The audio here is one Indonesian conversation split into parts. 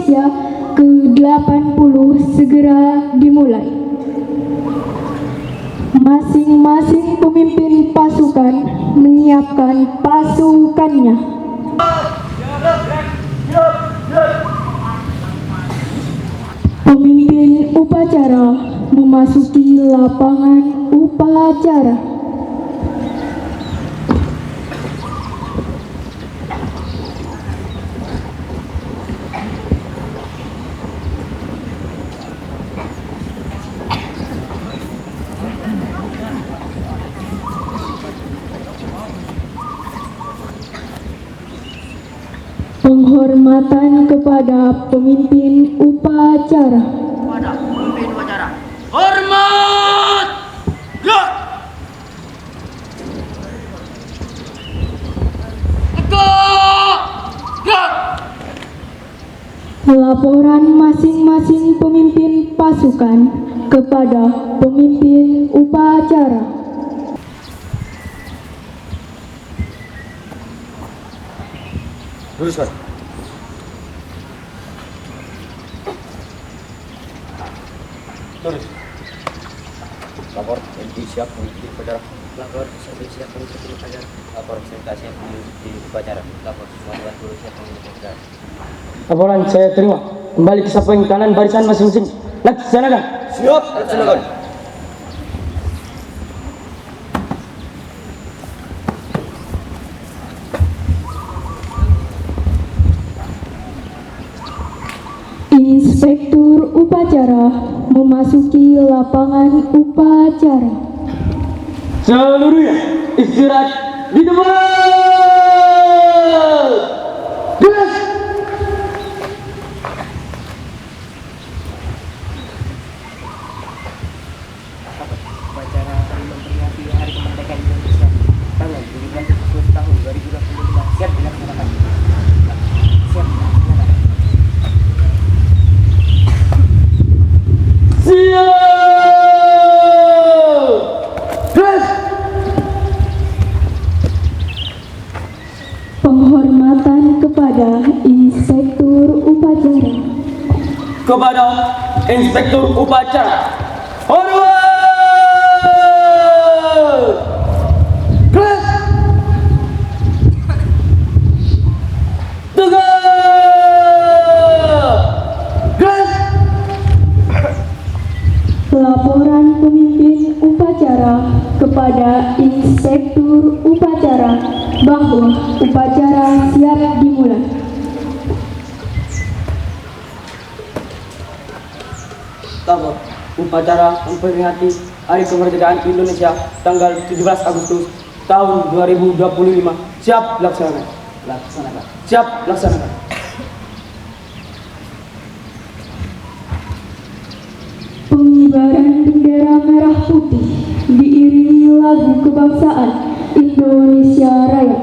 Indonesia ke-80 segera dimulai. Masing-masing pemimpin pasukan menyiapkan pasukannya. Pemimpin upacara memasuki lapangan upacara. Penghormatan kepada pemimpin upacara. Hormat! Gerak! Tegak! Gerak! Laporan masing-masing pemimpin pasukan kepada pemimpin upacara. Luruskan. Lurus. Lapor, NP siap mengikuti upacara. Lapor, SMB siap mengikuti upacara. Lapor, SMK siap mengikuti upacara. Lapor, Sumatera Guru siap mengikuti upacara. Laporan saya terima. Kembali ke samping kanan barisan masing-masing. Laksanakan. Siap, laksanakan. Inspektur upacara memasuki lapangan upacara. Seluruhnya istirahat di tempat. Gerak. Upacara akan memperingati Hari Kemerdekaan Indonesia tanggal 17 Agustus tahun 2025. Siap dilaksanakan. Siap dilaksanakan. Siap. Gerak. Penghormatan kepada inspektur upacara. Kepada inspektur upacara. Hormat. Gerak. Tegak. Gerak. Laporan pemimpin upacara kepada inspektur upacara bahwa upacara siap dimulai. Lapor, upacara memperingati Hari Kemerdekaan Indonesia tanggal 17 Agustus tahun 2025. Siap laksanakan. Laksanakan. Siap laksanakan. Pengibaran bendera merah putih diiringi lagu kebangsaan Indonesia Raya.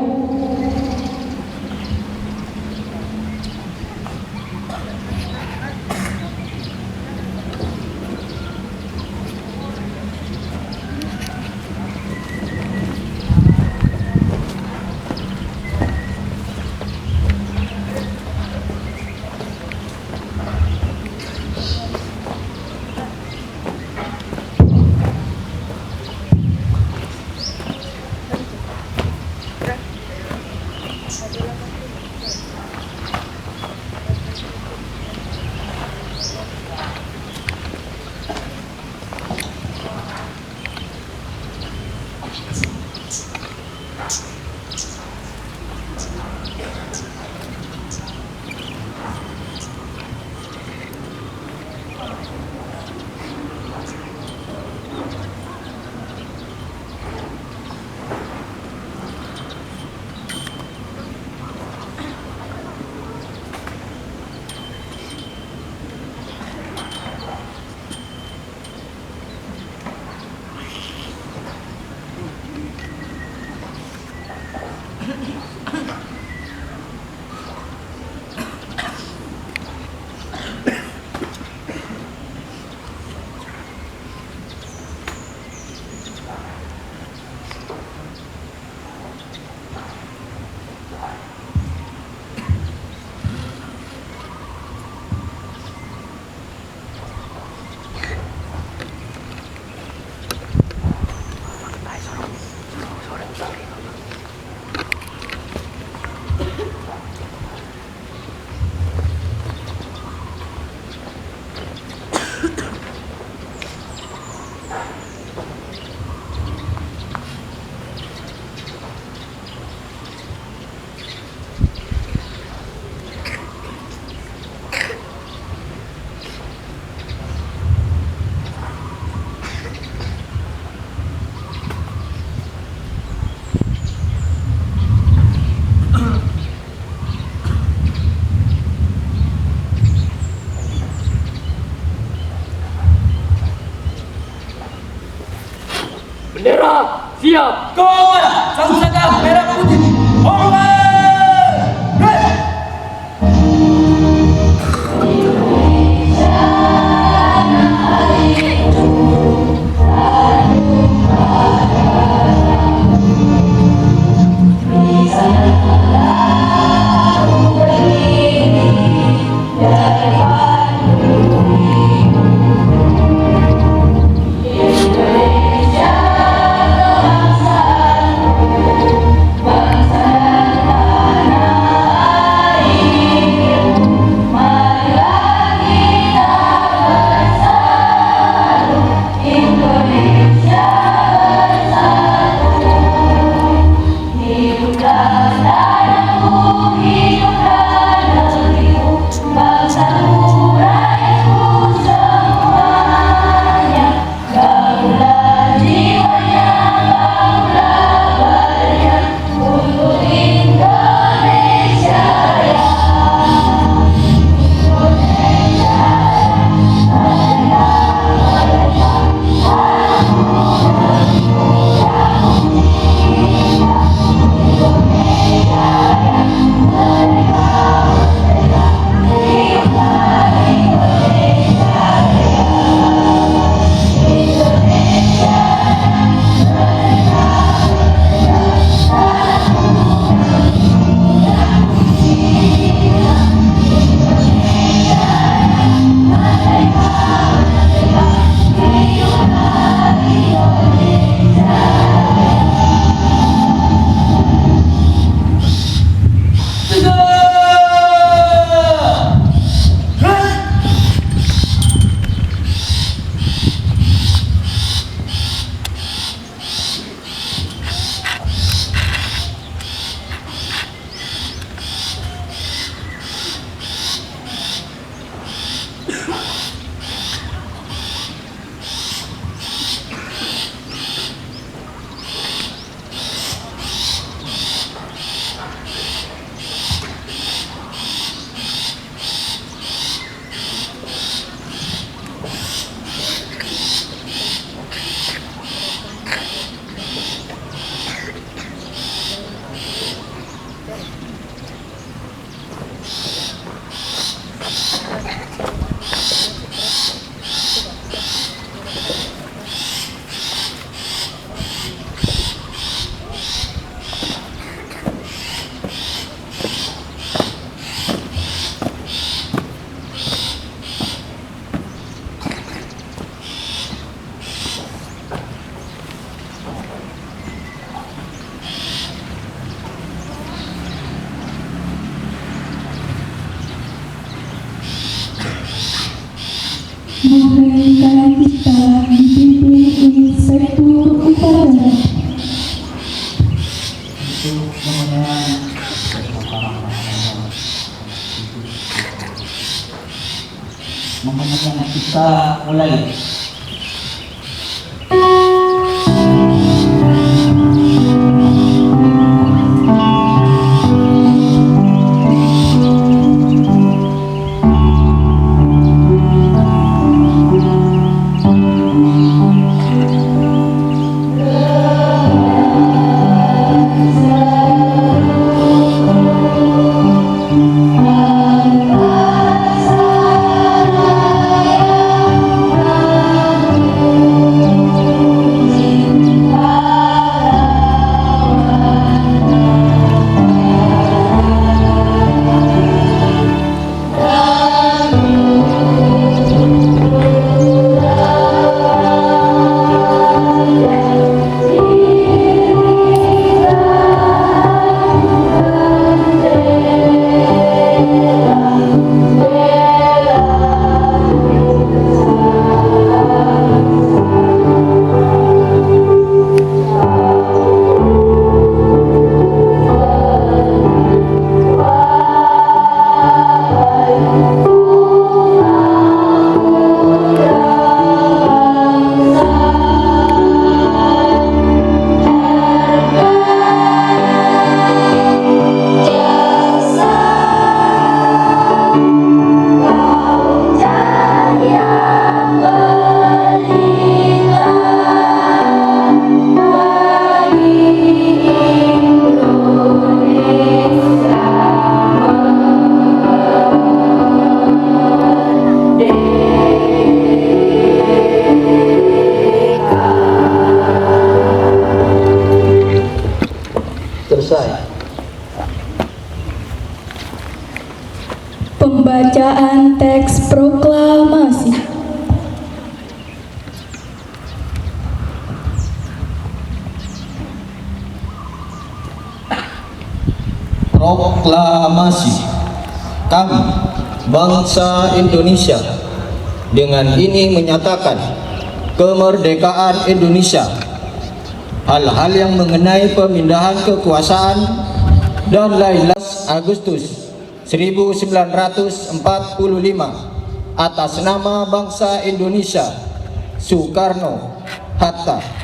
Siap. Komandan, satu sangka merah putih. Hormat. Mengheningkan kita dipimpin Inspektur Upacara. Mengenai kita mulai. proklamasi kami, bangsa Indonesia, dengan ini menyatakan kemerdekaan Indonesia. Hal-hal yang mengenai pemindahan kekuasaan dan lain-lain Agustus 1945 atas nama bangsa Indonesia, Soekarno Hatta.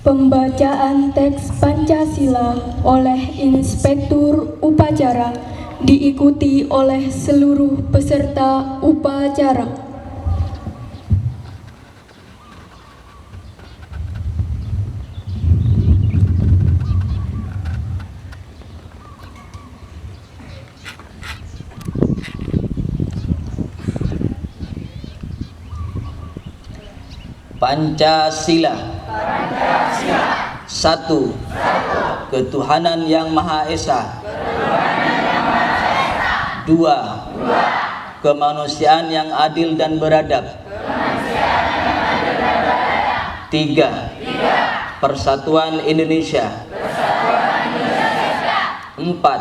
Pembacaan teks Pancasila oleh Inspektur Upacara diikuti oleh seluruh peserta upacara. Pancasila. Satu. Ketuhanan yang Maha Esa. Dua. Kemanusiaan yang adil dan beradab. Tiga. Persatuan Indonesia. Empat.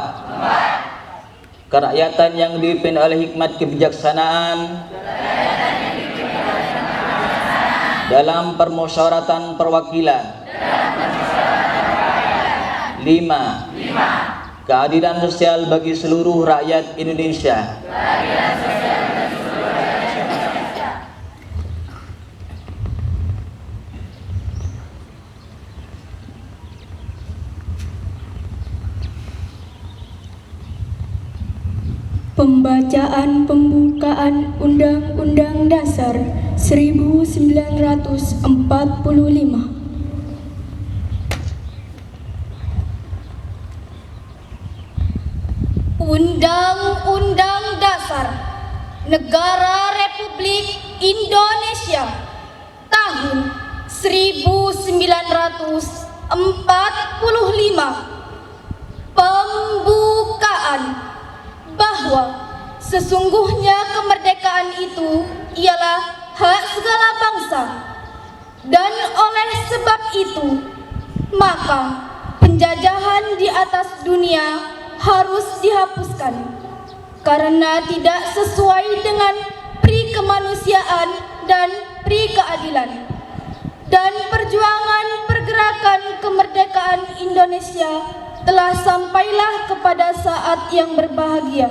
Kerakyatan yang dipimpin oleh hikmat kebijaksanaan dalam permusyawaratan perwakilan. 5. Keadilan sosial bagi seluruh rakyat Indonesia. Pembacaan pembukaan Undang-Undang Dasar 1945. Undang-Undang Dasar Negara Republik Indonesia tahun 1945. Pembukaan bahwa sesungguhnya kemerdekaan itu ialah hak segala bangsa, dan oleh sebab itu maka penjajahan di atas dunia harus dihapuskan karena tidak sesuai dengan pri kemanusiaan dan pri keadilan. Dan perjuangan pergerakan kemerdekaan Indonesia telah sampailah kepada saat yang berbahagia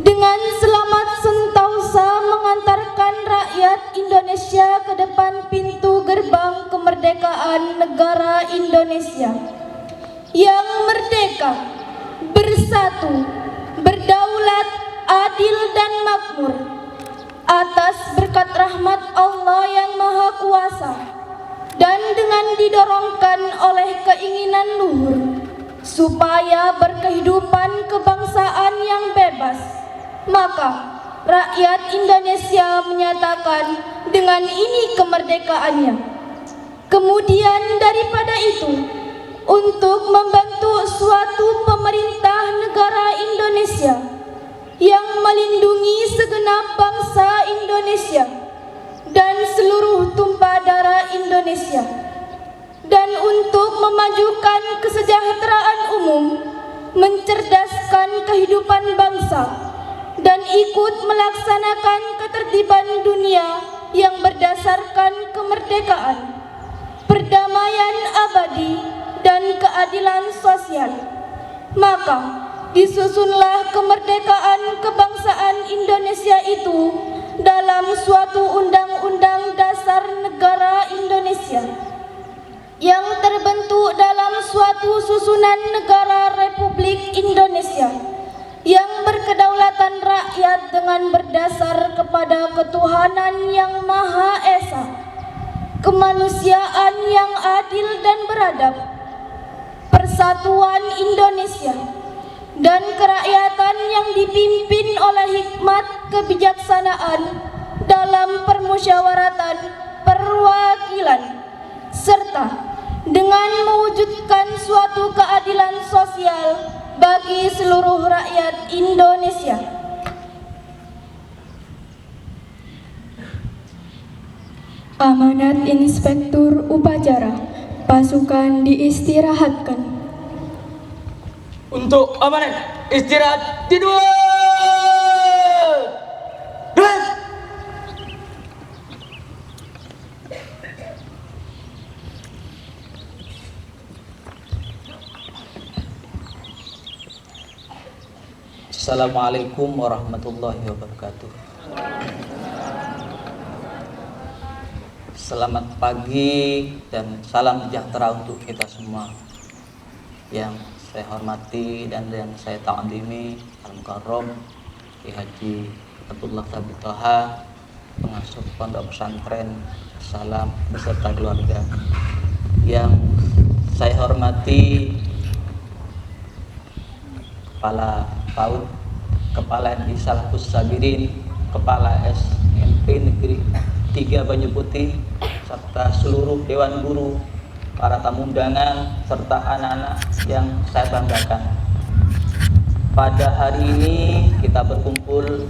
dengan selamat sentosa mengantarkan rakyat Indonesia ke depan pintu gerbang kemerdekaan negara Indonesia yang merdeka, bersatu, berdaulat, adil dan makmur atas berkat rahmat Allah yang Maha Kuasa, dan dengan didorongkan oleh keinginan luhur supaya berkehidupan kebangsaan yang bebas, maka rakyat Indonesia menyatakan dengan ini kemerdekaannya. Kemudian daripada itu, untuk membentuk suatu pemerintah negara Indonesia yang melindungi segenap bangsa Indonesia dan seluruh tumpah darah Indonesia, dan untuk memajukan kesejahteraan umum, mencerdaskan kehidupan bangsa, dan ikut melaksanakan ketertiban dunia yang berdasarkan kemerdekaan, perdamaian abadi, dan keadilan sosial. Maka disusunlah kemerdekaan kebangsaan Indonesia itu dalam suatu undang-undang dasar negara Indonesia yang terbentuk dalam suatu susunan negara Republik Indonesia yang berkedaulatan rakyat dengan berdasar kepada ketuhanan yang Maha Esa, kemanusiaan yang adil dan beradab, persatuan Indonesia, dan kerakyatan yang dipimpin oleh hikmat kebijaksanaan dalam permusyawaratan perwakilan, serta dengan mewujudkan suatu keadilan sosial bagi seluruh rakyat Indonesia. Amanat Inspektur Upacara, pasukan diistirahatkan. Untuk amanat istirahat di dua. Assalamualaikum warahmatullahi wabarakatuh. Selamat pagi dan salam sejahtera untuk kita semua. Yang saya hormati dan yang saya ta'zimi Al-Mukarram Ki Haji Abdullah Sabit Toha, pengasuh Pondok Pesantren Salam beserta keluarga. Yang saya hormati Kepala PAUD, Kepala MI Salafus Sabirin, Kepala SMP Negeri 3 Banyu Putih, serta seluruh Dewan Guru, para tamu undangan, serta anak-anak yang saya banggakan. Pada hari ini kita berkumpul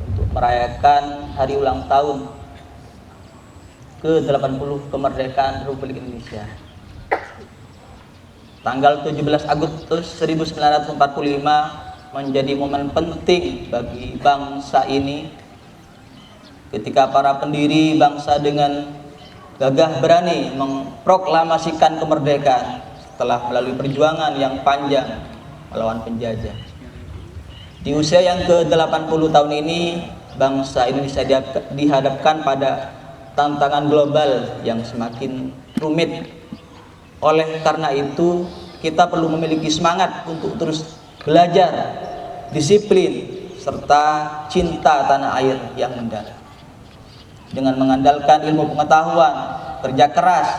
untuk merayakan hari ulang tahun ke-80 kemerdekaan Republik Indonesia. Tanggal 17 Agustus 1945 menjadi momen penting bagi bangsa ini ketika para pendiri bangsa dengan gagah berani memproklamasikan kemerdekaan setelah melalui perjuangan yang panjang melawan penjajah. Di usia yang ke-80 tahun ini, bangsa Indonesia dihadapkan pada tantangan global yang semakin rumit. Oleh karena itu, kita perlu memiliki semangat untuk terus belajar, disiplin, serta cinta tanah air yang mendalam. Dengan mengandalkan ilmu pengetahuan, kerja keras,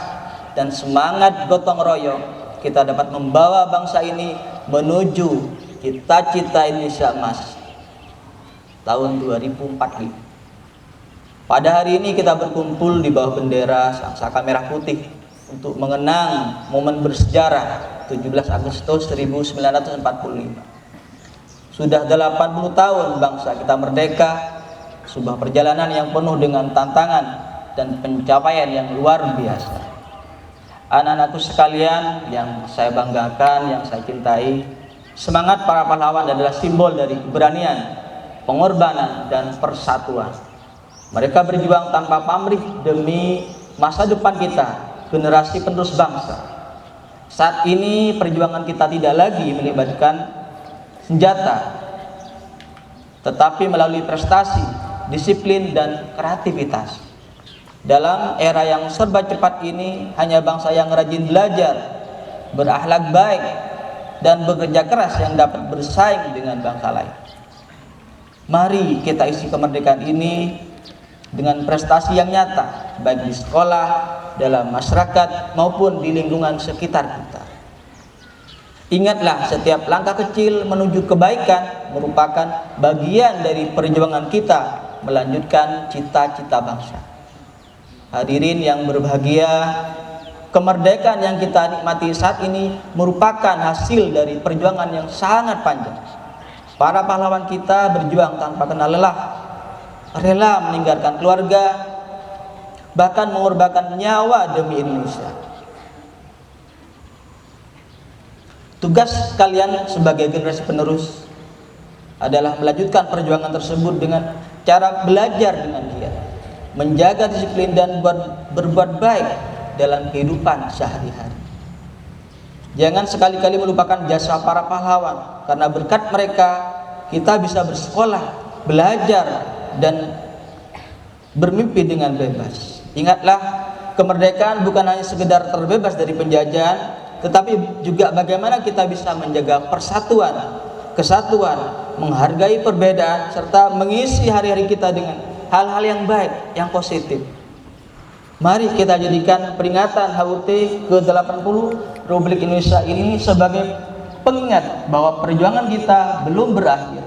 dan semangat gotong royong, kita dapat membawa bangsa ini menuju cita-cita Indonesia Emas tahun 2045. Pada hari ini kita berkumpul di bawah bendera Sangsaka Merah Putih untuk mengenang momen bersejarah 17 Agustus 1945. Sudah 80 tahun bangsa kita merdeka, sebuah perjalanan yang penuh dengan tantangan dan pencapaian yang luar biasa. Anak-anakku sekalian yang saya banggakan, yang saya cintai, semangat para pahlawan adalah simbol dari keberanian, pengorbanan, dan persatuan. Mereka berjuang tanpa pamrih demi masa depan kita, generasi penerus bangsa. Saat ini perjuangan kita tidak lagi melibatkan senjata, tetapi melalui prestasi, disiplin, dan kreativitas. Dalam era yang serba cepat ini, hanya bangsa yang rajin belajar, berakhlak baik, dan bekerja keras yang dapat bersaing dengan bangsa lain. Mari kita isi kemerdekaan ini dengan prestasi yang nyata, baik di sekolah, dalam masyarakat, maupun di lingkungan sekitar kita. Ingatlah, setiap langkah kecil menuju kebaikan merupakan bagian dari perjuangan kita melanjutkan cita-cita bangsa. Hadirin yang berbahagia, kemerdekaan yang kita nikmati saat ini merupakan hasil dari perjuangan yang sangat panjang. Para pahlawan kita berjuang tanpa kenal lelah, rela meninggalkan keluarga, bahkan mengorbankan nyawa demi Indonesia. Tugas kalian sebagai generasi penerus adalah melanjutkan perjuangan tersebut dengan cara belajar dengan giat, menjaga disiplin, dan berbuat baik dalam kehidupan sehari-hari. Jangan sekali-kali melupakan jasa para pahlawan, karena berkat mereka kita bisa bersekolah, belajar, dan bermimpi dengan bebas. Ingatlah, kemerdekaan bukan hanya sekedar terbebas dari penjajahan, tetapi juga bagaimana kita bisa menjaga persatuan, kesatuan, menghargai perbedaan, serta mengisi hari-hari kita dengan hal-hal yang baik, yang positif. Mari kita jadikan peringatan HUT ke-80 Republik Indonesia ini sebagai pengingat bahwa perjuangan kita belum berakhir.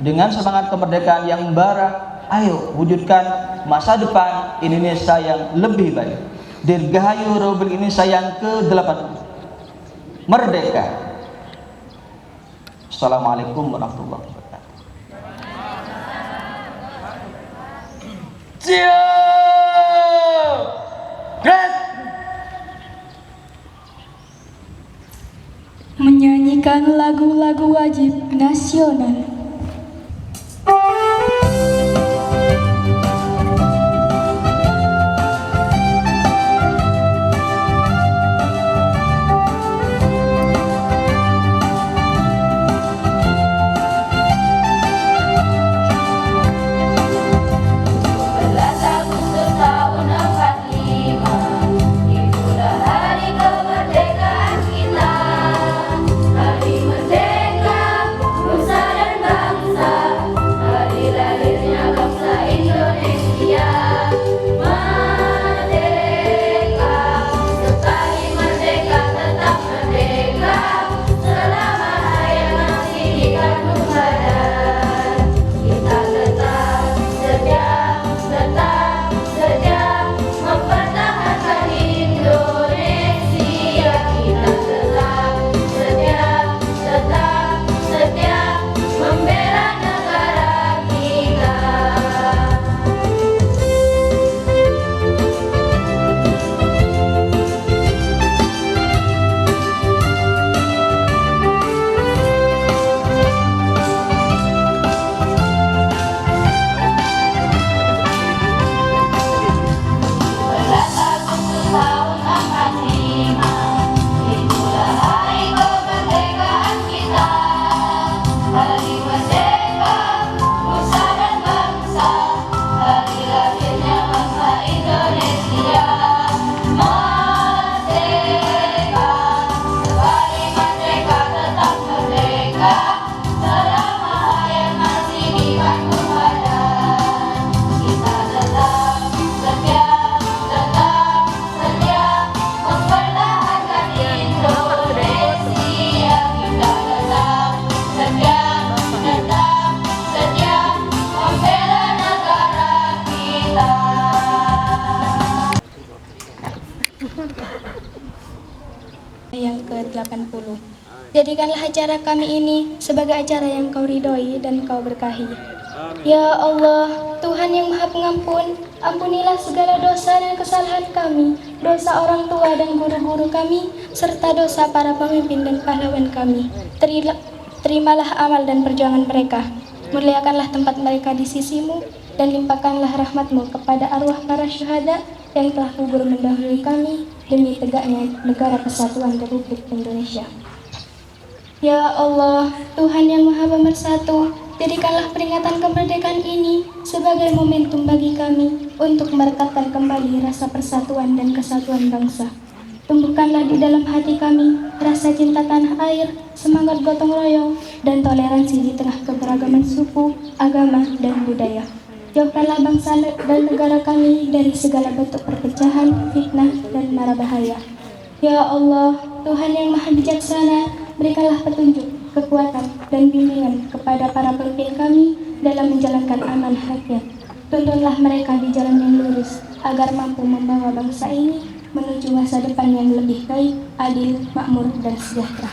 Dengan semangat kemerdekaan yang membara, ayo wujudkan masa depan Indonesia yang lebih baik. Dirgahayu Republik Indonesia yang ke-80. Merdeka. Assalamualaikum warahmatullahi wabarakatuh. Siap! nasional. Yang ke-80. Jadikanlah acara kami ini sebagai acara yang Kau ridhoi dan Kau berkahi. Ya Allah, Tuhan yang Maha Pengampun, ampunilah segala dosa dan kesalahan kami, dosa orang tua dan guru-guru kami, serta dosa para pemimpin dan pahlawan kami. Terimalah amal dan perjuangan mereka. Muliakanlah tempat mereka di sisi-Mu, dan limpahkanlah rahmat-Mu kepada arwah para syuhada yang telah gugur mendahului kami demi tegaknya negara kesatuan Republik Indonesia. Ya Allah, Tuhan yang Maha Pemersatu, jadikanlah peringatan kemerdekaan ini sebagai momentum bagi kami untuk merekatkan kembali rasa persatuan dan kesatuan bangsa. Tumbuhkanlah di dalam hati kami rasa cinta tanah air, semangat gotong royong, dan toleransi di tengah keberagaman suku, agama, dan budaya. Jauhkanlah bangsa dan negara kami dari segala bentuk perpecahan, fitnah, dan mara bahaya. Ya Allah, Tuhan yang Maha Bijaksana, berikanlah petunjuk, kekuatan, dan bimbingan kepada para pemimpin kami dalam menjalankan amanah rakyat. Tuntunlah mereka di jalan yang lurus, agar mampu membawa bangsa ini menuju masa depan yang lebih baik, adil, makmur, dan sejahtera.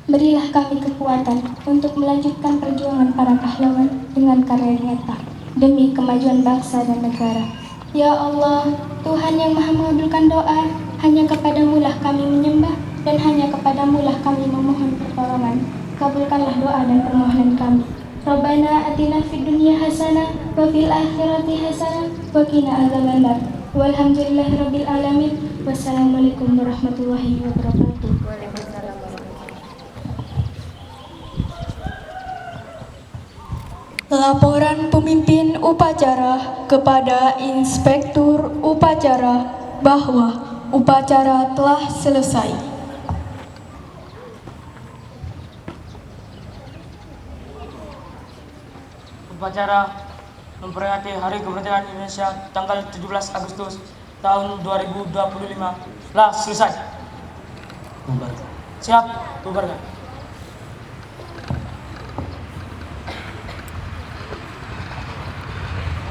Berilah kami kekuatan untuk melanjutkan perjuangan para pahlawan dengan karya nyata demi kemajuan bangsa dan negara. Ya Allah, Tuhan yang Maha mengabulkan doa, hanya kepadamu-lah kami menyembah dan hanya kepadamu-lah kami memohon pertolongan. Kabulkanlah doa dan permohonan kami. Rabbana atina fid dunya hasanah wa fil akhirati hasanah wa qina adzabannar. Walhamdulillahirabbil alamin. Wassalamualaikum warahmatullahi wabarakatuh. Laporan pemimpin upacara kepada Inspektur Upacara bahwa upacara telah selesai. Upacara memperingati Hari Kemerdekaan Indonesia tanggal 17 Agustus tahun 2025 telah selesai. Siap, bubarkan.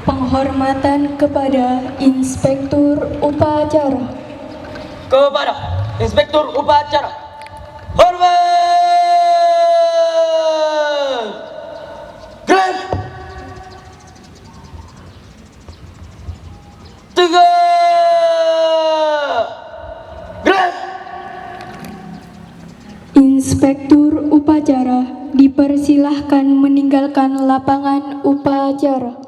Penghormatan kepada Inspektur Upacara. Kepada Inspektur Upacara, hormat! Gerak! 3 gerak! Inspektur Upacara dipanggil. dipersilahkan meninggalkan lapangan upacara.